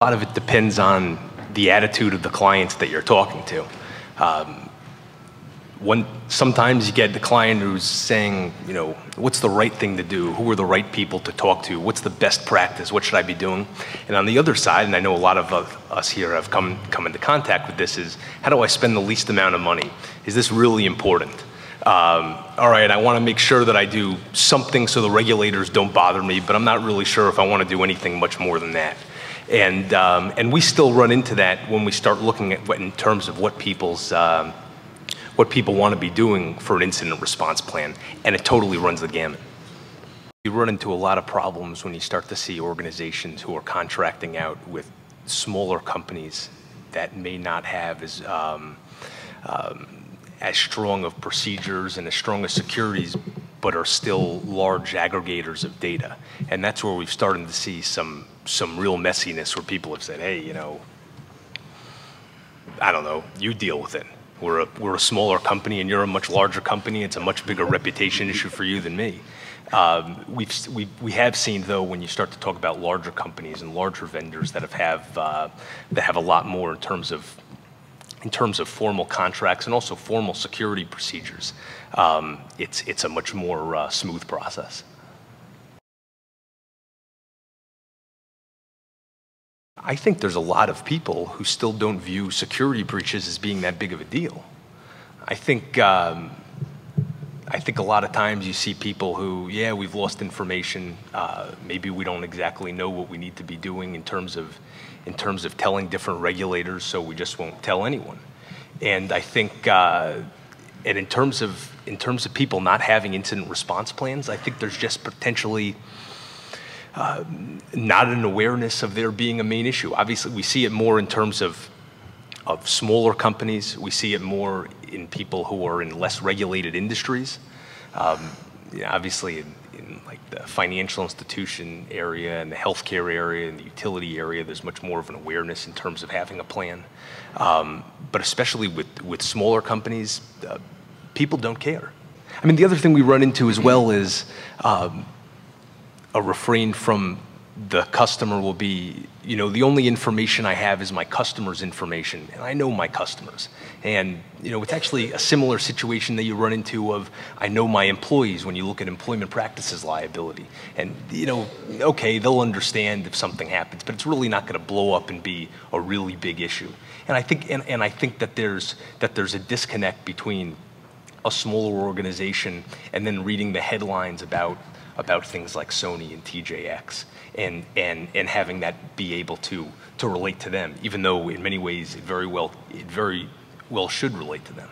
A lot of it depends on the attitude of the clients that you're talking to. Sometimes you get the client who's saying, you know, what's the right thing to do? Who are the right people to talk to? What's the best practice? What should I be doing? And on the other side, and I know a lot of us here have come into contact with this, is how do I spend the least amount of money? Is this really important? All right, I want to make sure that I do something so the regulators don't bother me, but I'm not really sure if I want to do anything much more than that. And we still run into that when we start looking at in terms of what people want to be doing for an incident response plan, and it totally runs the gamut. You run into a lot of problems when you start to see organizations who are contracting out with smaller companies that may not have as strong of procedures and as strong of securities, but are still large aggregators of data. And that's where we've started to see some real messiness where people have said, hey, you know, I don't know, you deal with it. We're a smaller company and you're a much larger company. It's a much bigger reputation issue for you than me. We have seen, though, when you start to talk about larger companies and larger vendors that have a lot more in terms of formal contracts and also formal security procedures, it's a much more smooth process. I think there's a lot of people who still don't view security breaches as being that big of a deal. I think a lot of times you see people who, yeah, we've lost information. Maybe we don't exactly know what we need to be doing in terms of telling different regulators, so we just won't tell anyone. And I think, and in terms of people not having incident response plans, I think there's just potentially not an awareness of there being a main issue. Obviously, we see it more in terms of smaller companies. We see it more in people who are in less regulated industries. Obviously, in like the financial institution area and the healthcare area and the utility area, there's much more of an awareness in terms of having a plan. But especially with smaller companies, people don't care. I mean, the other thing we run into as well is a refrain from the customer will be, you know, the only information I have is my customer's information, and I know my customers. And, you know, it's actually a similar situation that you run into of, I know my employees when you look at employment practices liability. And, you know, okay, they'll understand if something happens, but it's really not going to blow up and be a really big issue. And I think that there's a disconnect between a smaller organization and then reading the headlines about things like Sony and TJX and having that be able to relate to them, even though in many ways it very well should relate to them.